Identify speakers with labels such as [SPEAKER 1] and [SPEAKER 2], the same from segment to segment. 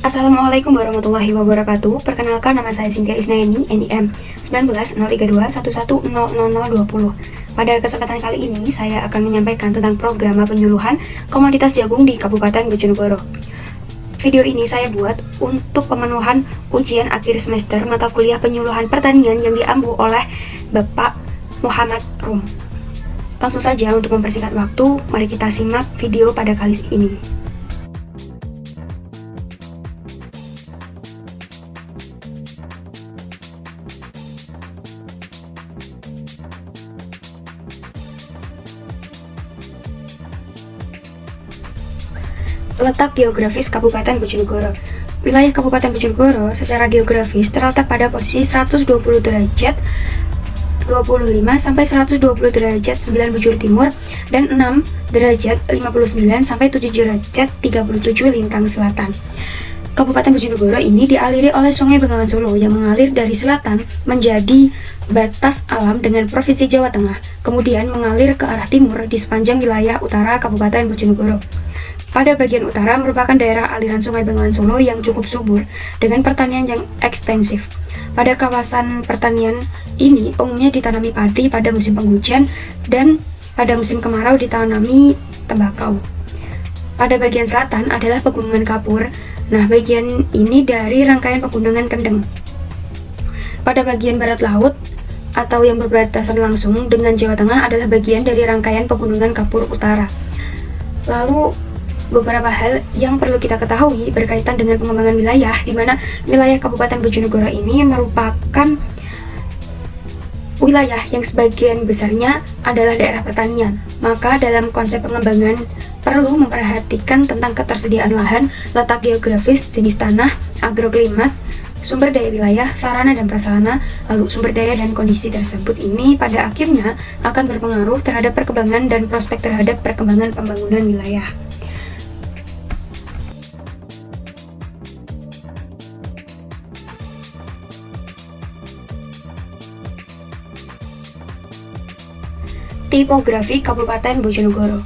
[SPEAKER 1] Assalamualaikum warahmatullahi wabarakatuh. Perkenalkan, nama saya Cynthia Isnaini, NIM 190321100020. Pada kesempatan kali ini, saya akan menyampaikan tentang program penyuluhan komoditas jagung di Kabupaten Bojonegoro. Video ini saya buat untuk pemenuhan ujian akhir semester mata kuliah penyuluhan pertanian yang diampu oleh Bapak Muhammad Rum. Langsung saja untuk mempersingkat waktu, mari kita simak video pada kali ini. Letak geografis Kabupaten Bojonegoro. Wilayah Kabupaten Bojonegoro secara geografis terletak pada posisi 120 derajat 25 sampai 120 derajat 9 bujur timur dan 6 derajat 59 sampai 7 derajat 37 lintang selatan. Kabupaten Bojonegoro ini dialiri oleh Sungai Bengawan Solo yang mengalir dari selatan menjadi batas alam dengan Provinsi Jawa Tengah, kemudian mengalir ke arah timur di sepanjang wilayah utara Kabupaten Bojonegoro. Pada bagian utara merupakan daerah aliran Sungai Bengawan Solo yang cukup subur dengan pertanian yang ekstensif. Pada kawasan pertanian ini umumnya ditanami padi pada musim penghujan dan pada musim kemarau ditanami tembakau. Pada bagian selatan adalah Pegunungan Kapur. Nah, bagian ini dari rangkaian Pegunungan Kendeng. Pada bagian barat laut atau yang berbatasan langsung dengan Jawa Tengah adalah bagian dari rangkaian Pegunungan Kapur Utara. Lalu beberapa hal yang perlu kita ketahui berkaitan dengan pengembangan wilayah, di mana wilayah Kabupaten Bojonegoro ini merupakan wilayah yang sebagian besarnya adalah daerah pertanian. Maka dalam konsep pengembangan perlu memperhatikan tentang ketersediaan lahan, letak geografis, jenis tanah, agroklimat, sumber daya wilayah, sarana dan prasarana, lalu sumber daya dan kondisi tersebut ini pada akhirnya akan berpengaruh terhadap perkembangan dan prospek terhadap perkembangan pembangunan wilayah. Tipografi Kabupaten Bojonegoro.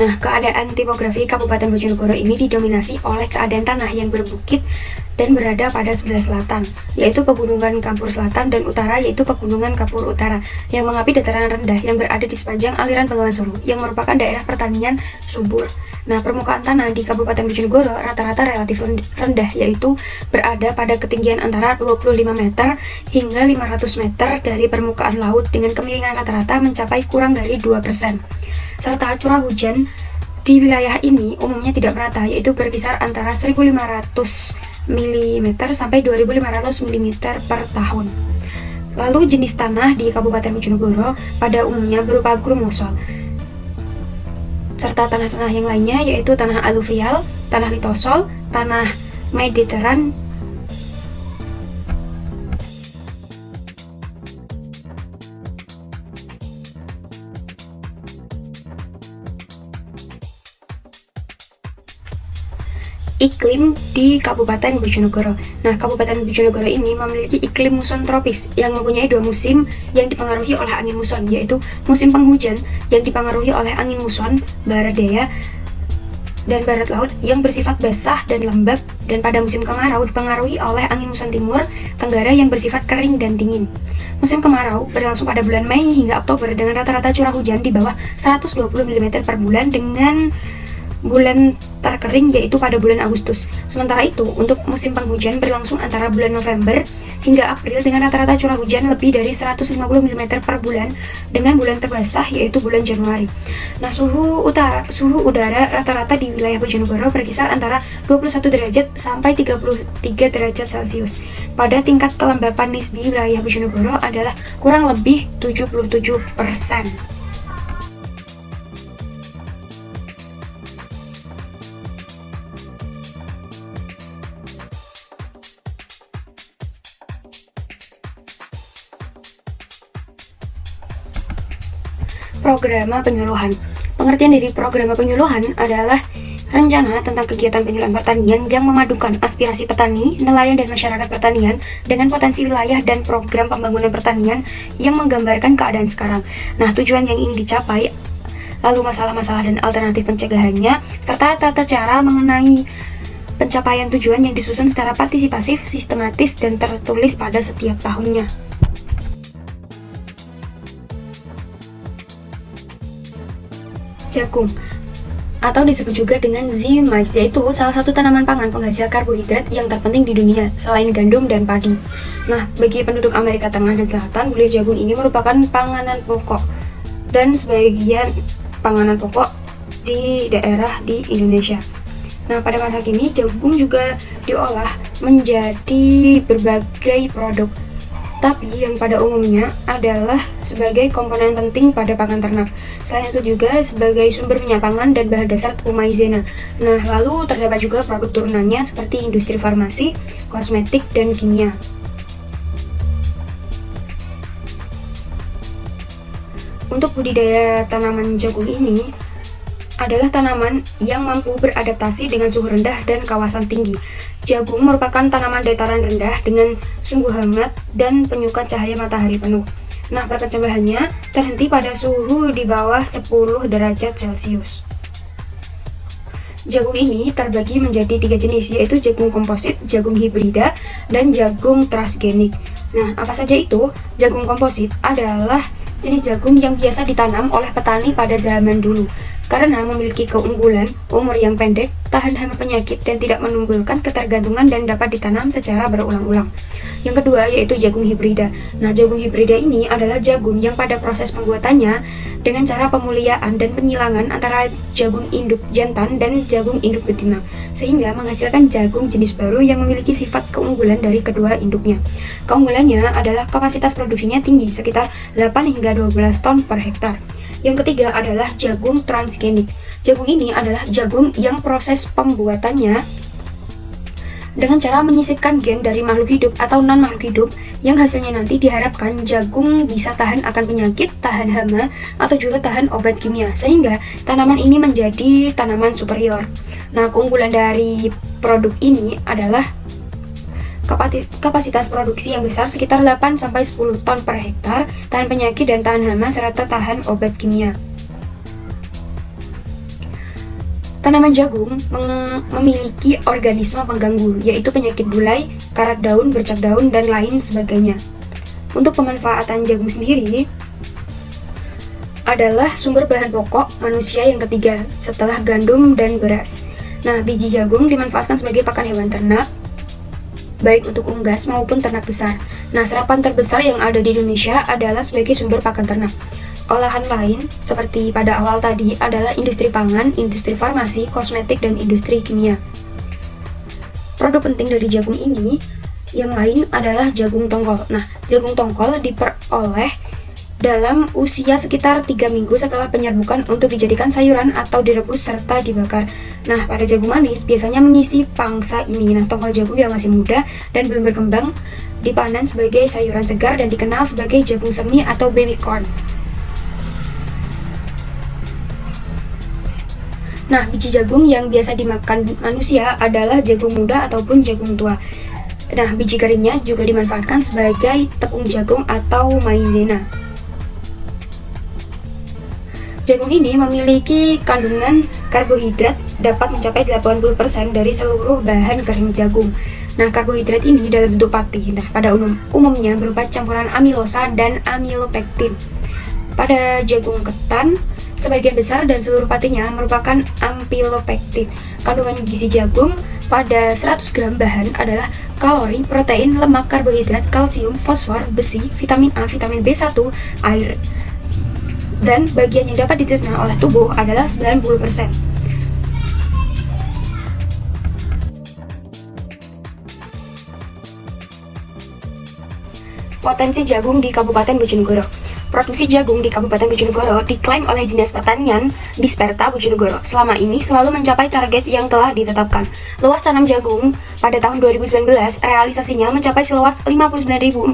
[SPEAKER 1] Nah, keadaan tipografi Kabupaten Bojonegoro ini didominasi oleh keadaan tanah yang berbukit dan berada pada sebelah selatan, yaitu Pegunungan Kapur Selatan, dan utara yaitu Pegunungan Kapur Utara, yang mengapi dataran rendah yang berada di sepanjang aliran Bengawan Solo, yang merupakan daerah pertanian subur. Nah, permukaan tanah di Kabupaten Bojonegoro rata-rata relatif rendah, yaitu berada pada ketinggian antara 25 meter hingga 500 meter dari permukaan laut dengan kemiringan rata-rata mencapai kurang dari 2%. Serta curah hujan di wilayah ini umumnya tidak merata, yaitu berkisar antara 1.500 mm sampai 2.500 mm per tahun. Lalu jenis tanah di Kabupaten Bojonegoro pada umumnya berupa grumosol, serta tanah-tanah yang lainnya yaitu tanah aluvial, tanah litosol, tanah mediteran, iklim di Kabupaten Bojonegoro. Nah, Kabupaten Bojonegoro ini memiliki iklim muson tropis yang mempunyai dua musim yang dipengaruhi oleh angin muson, yaitu musim penghujan yang dipengaruhi oleh angin muson barat daya dan barat laut yang bersifat basah dan lembab, dan pada musim kemarau dipengaruhi oleh angin muson timur tenggara yang bersifat kering dan dingin. Musim kemarau berlangsung pada bulan Mei hingga Oktober dengan rata-rata curah hujan di bawah 120 mm per bulan, dengan bulan terkering yaitu pada bulan Agustus. Sementara itu, untuk musim penghujan berlangsung antara bulan November hingga April dengan rata-rata curah hujan lebih dari 150 mm per bulan, dengan bulan terbasah yaitu bulan Januari. Nah, suhu udara rata-rata di wilayah Bojonegoro berkisar antara 21 derajat sampai 33 derajat Celcius. Pada tingkat kelembapan nisbi wilayah Bojonegoro adalah kurang lebih 77%. Program penyuluhan. Pengertian dari program penyuluhan adalah rencana tentang kegiatan penyuluhan pertanian yang memadukan aspirasi petani, nelayan, dan masyarakat pertanian dengan potensi wilayah dan program pembangunan pertanian yang menggambarkan keadaan sekarang. Nah, tujuan yang ingin dicapai, lalu masalah-masalah dan alternatif pencegahannya, serta tata cara mengenai pencapaian tujuan yang disusun secara partisipasif, sistematis, dan tertulis pada setiap tahunnya. Jagung, atau disebut juga dengan Z-mais, yaitu salah satu tanaman pangan penghasil karbohidrat yang terpenting di dunia selain gandum dan padi. Nah, bagi penduduk Amerika Tengah dan Selatan, bulir jagung ini merupakan panganan pokok dan sebagian panganan pokok di daerah di Indonesia. Nah, pada masa kini jagung juga diolah menjadi berbagai produk, tapi yang pada umumnya adalah sebagai komponen penting pada pakan ternak. Selain itu juga sebagai sumber minyak pangan dan bahan dasar tepung maizena. Nah, lalu terdapat juga produk turunannya seperti industri farmasi, kosmetik, dan kimia. Untuk budidaya tanaman jagung ini adalah tanaman yang mampu beradaptasi dengan suhu rendah dan kawasan tinggi. Jagung merupakan tanaman dataran rendah dengan sumbu hangat dan penyuka cahaya matahari penuh. Nah, perkembangannya terhenti pada suhu di bawah 10 derajat Celcius. Jagung ini terbagi menjadi 3 jenis, yaitu jagung komposit, jagung hibrida, dan jagung transgenik. Nah, apa saja itu? Jagung komposit adalah jenis jagung yang biasa ditanam oleh petani pada zaman dulu karena memiliki keunggulan umur yang pendek, tahan hama penyakit, dan tidak menimbulkan ketergantungan dan dapat ditanam secara berulang-ulang. Yang kedua yaitu jagung hibrida. Nah, jagung hibrida ini adalah jagung yang pada proses pembuatannya dengan cara pemuliaan dan penyilangan antara jagung induk jantan dan jagung induk betina, sehingga menghasilkan jagung jenis baru yang memiliki sifat keunggulan dari kedua induknya. Keunggulannya adalah kapasitas produksinya tinggi, sekitar 8 hingga 12 ton per hektar. Yang ketiga adalah jagung transgenik. Jagung ini adalah jagung yang proses pembuatannya dengan cara menyisipkan gen dari makhluk hidup atau non-makhluk hidup, yang hasilnya nanti diharapkan jagung bisa tahan akan penyakit, tahan hama, atau juga tahan obat kimia, sehingga tanaman ini menjadi tanaman superior. Nah, keunggulan dari produk ini adalah kapasitas produksi yang besar, sekitar 8-10 ton per hektar, tahan penyakit dan tahan hama, serta tahan obat kimia. Tanaman jagung memiliki organisme pengganggu, yaitu penyakit bulai, karat daun, bercak daun, dan lain sebagainya. Untuk pemanfaatan jagung sendiri adalah sumber bahan pokok manusia yang ketiga setelah gandum dan beras. Nah, biji jagung dimanfaatkan sebagai pakan hewan ternak, baik untuk unggas maupun ternak besar. Nah, serapan terbesar yang ada di Indonesia adalah sebagai sumber pakan ternak. Olahan lain seperti pada awal tadi adalah industri pangan, industri farmasi, kosmetik, dan industri kimia. Produk penting dari jagung ini yang lain adalah jagung tongkol. Nah, jagung tongkol diperoleh dalam usia sekitar 3 minggu setelah penyerbukan untuk dijadikan sayuran atau direbus serta dibakar. Nah, pada jagung manis biasanya mengisi pangsa ini. Nah, tongkol jagung yang masih muda dan belum berkembang dipanen sebagai sayuran segar dan dikenal sebagai jagung semi atau baby corn. Nah, biji jagung yang biasa dimakan manusia adalah jagung muda ataupun jagung tua. Nah, biji garingnya juga dimanfaatkan sebagai tepung jagung atau maizena. Jagung ini memiliki kandungan karbohidrat dapat mencapai 80% dari seluruh bahan kering jagung. Nah, karbohidrat ini dalam bentuk pati. Nah, pada umumnya berupa campuran amilosa dan amilopektin. Pada jagung ketan, sebagian besar dan seluruh patinya merupakan amilopektin. Kandungan gizi jagung pada 100 gram bahan adalah kalori, protein, lemak, karbohidrat, kalsium, fosfor, besi, vitamin A, vitamin B1, air. Dan bagian yang dapat dicerna oleh tubuh adalah 90%. Potensi jagung di Kabupaten Bojonegoro. Produksi jagung di Kabupaten Bojonegoro diklaim oleh Dinas Pertanian Disperta Bojonegoro selama ini selalu mencapai target yang telah ditetapkan. Luas tanam jagung pada tahun 2019 realisasinya mencapai seluas 59.444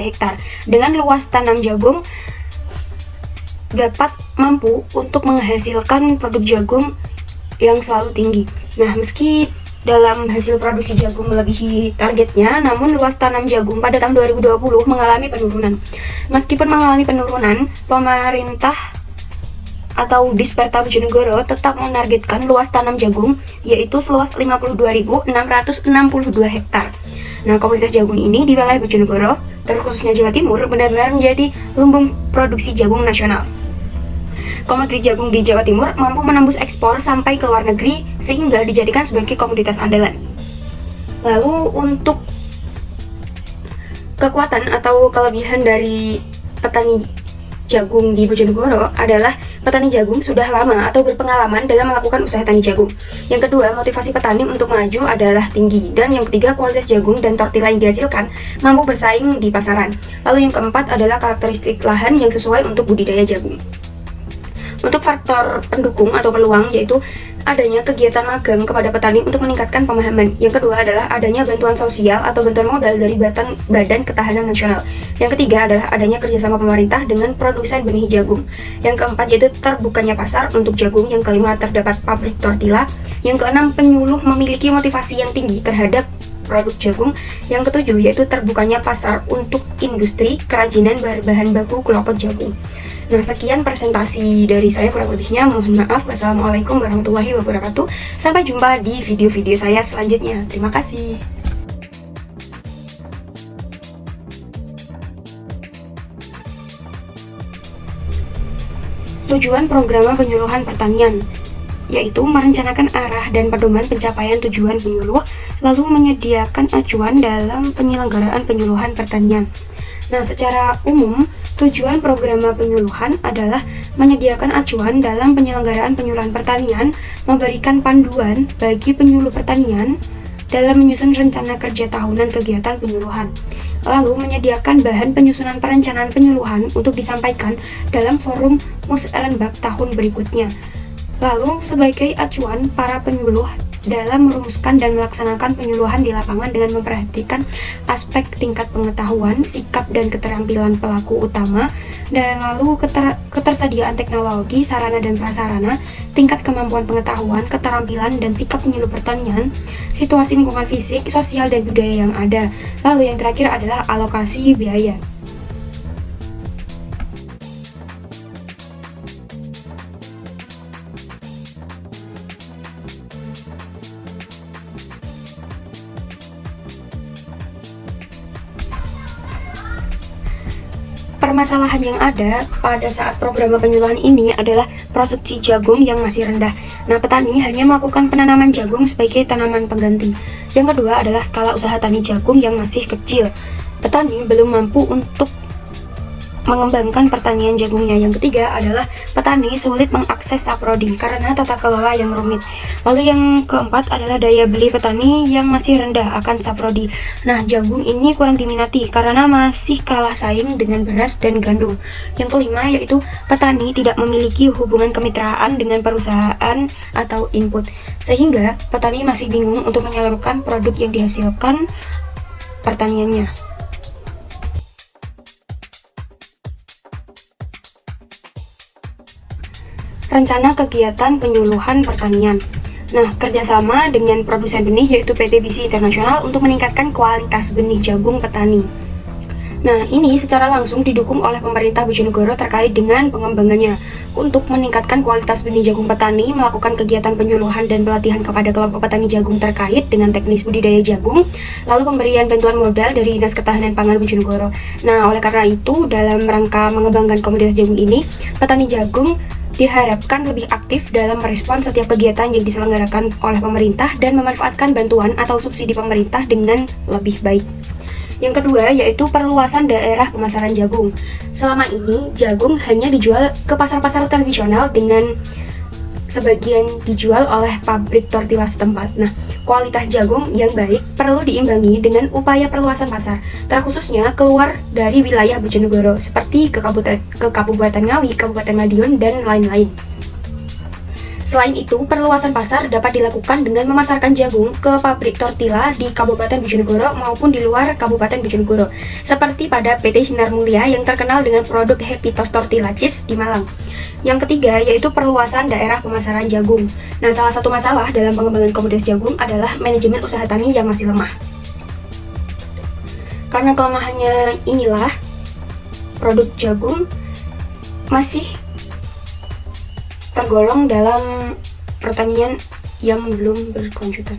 [SPEAKER 1] hektar. Dengan luas tanam jagung dapat mampu untuk menghasilkan produk jagung yang selalu tinggi. Nah, meski dalam hasil produksi jagung melebihi targetnya, namun luas tanam jagung pada tahun 2020 mengalami penurunan. Meskipun mengalami penurunan, pemerintah atau Disperta Bojonegoro tetap menargetkan luas tanam jagung yaitu seluas 52.662 hektar. Nah, komoditas jagung ini di wilayah Bojonegoro, terkhususnya Jawa Timur, benar-benar menjadi lumbung produksi jagung nasional. Komoditas jagung di Jawa Timur mampu menembus ekspor sampai ke luar negeri sehingga dijadikan sebagai komoditas andalan. Lalu untuk kekuatan atau kelebihan dari petani jagung di Bojonegoro adalah petani jagung sudah lama atau berpengalaman dalam melakukan usaha tani jagung. Yang kedua, motivasi petani untuk maju adalah tinggi. Dan yang ketiga, kualitas jagung dan tortilla yang dihasilkan mampu bersaing di pasaran. Lalu yang keempat adalah karakteristik lahan yang sesuai untuk budidaya jagung. Untuk faktor pendukung atau peluang yaitu adanya kegiatan magang kepada petani untuk meningkatkan pemahaman. Yang kedua adalah adanya bantuan sosial atau bantuan modal dari Badan Ketahanan Nasional. Yang ketiga adalah adanya kerjasama pemerintah dengan produsen benih jagung. Yang keempat yaitu terbukanya pasar untuk jagung. Yang kelima terdapat pabrik tortilla. Yang keenam penyuluh memiliki motivasi yang tinggi terhadap produk jagung. Yang ketujuh yaitu terbukanya pasar untuk industri kerajinan bahan baku kelopot jagung. Nah, sekian presentasi dari saya, kurang lebihnya mohon maaf. Wassalamualaikum warahmatullahi wabarakatuh. Sampai jumpa di video-video saya selanjutnya. Terima kasih. Tujuan program penyuluhan pertanian yaitu merencanakan arah dan pedoman pencapaian tujuan penyuluh, lalu menyediakan acuan dalam penyelenggaraan penyuluhan pertanian. Nah, secara umum, tujuan program penyuluhan adalah menyediakan acuan dalam penyelenggaraan penyuluhan pertanian, memberikan panduan bagi penyuluh pertanian dalam menyusun rencana kerja tahunan kegiatan penyuluhan, lalu menyediakan bahan penyusunan perencanaan penyuluhan untuk disampaikan dalam forum Musyawarah tahun berikutnya. Lalu sebagai acuan para penyuluh dalam merumuskan dan melaksanakan penyuluhan di lapangan dengan memperhatikan aspek tingkat pengetahuan, sikap dan keterampilan pelaku utama, dan lalu ketersediaan teknologi, sarana dan prasarana, tingkat kemampuan pengetahuan, keterampilan dan sikap penyuluh pertanian, situasi lingkungan fisik, sosial dan budaya yang ada. Lalu yang terakhir adalah alokasi biaya. Permasalahan yang ada pada saat program penyuluhan ini adalah produksi jagung yang masih rendah. Nah, petani hanya melakukan penanaman jagung sebagai tanaman pengganti. Yang kedua adalah skala usaha tani jagung yang masih kecil. Petani belum mampu untuk mengembangkan pertanian jagungnya. Yang ketiga adalah petani sulit mengakses saprodi karena tata kelola yang rumit. Lalu yang keempat adalah daya beli petani yang masih rendah akan saprodi. Nah, jagung ini kurang diminati karena masih kalah saing dengan beras dan gandum. Yang kelima yaitu petani tidak memiliki hubungan kemitraan dengan perusahaan atau input, sehingga petani masih bingung untuk menyalurkan produk yang dihasilkan pertaniannya. Rencana kegiatan penyuluhan pertanian. Nah, kerjasama dengan produsen benih yaitu PT BC Internasional untuk meningkatkan kualitas benih jagung petani. Nah, ini secara langsung didukung oleh pemerintah Bojonegoro terkait dengan pengembangannya. Untuk meningkatkan kualitas benih jagung petani, melakukan kegiatan penyuluhan dan pelatihan kepada kelompok petani jagung terkait dengan teknis budidaya jagung, lalu pemberian bantuan modal dari Dinas Ketahanan Pangan Bojonegoro. Nah, oleh karena itu, dalam rangka mengembangkan komoditas jagung ini, petani jagung diharapkan lebih aktif dalam merespon setiap kegiatan yang diselenggarakan oleh pemerintah dan memanfaatkan bantuan atau subsidi pemerintah dengan lebih baik. Yang kedua yaitu perluasan daerah pemasaran jagung. Selama ini jagung hanya dijual ke pasar-pasar tradisional dengan sebagian dijual oleh pabrik tortilla setempat. Nah, kualitas jagung yang baik perlu diimbangi dengan upaya perluasan pasar, terkhususnya keluar dari wilayah Bojonegoro seperti ke Kabupaten Ngawi, Kabupaten Madiun, dan lain-lain. Selain itu, perluasan pasar dapat dilakukan dengan memasarkan jagung ke pabrik tortilla di Kabupaten Bojonegoro maupun di luar Kabupaten Bojonegoro, seperti pada PT Sinar Mulia yang terkenal dengan produk Happy Toast Tortilla Chips di Malang. Yang ketiga yaitu perluasan daerah pemasaran jagung. Nah, salah satu masalah dalam pengembangan komoditas jagung adalah manajemen usaha tani yang masih lemah. Karena kelemahannya inilah, produk jagung masih tergolong dalam pertanian yang belum berkelanjutan.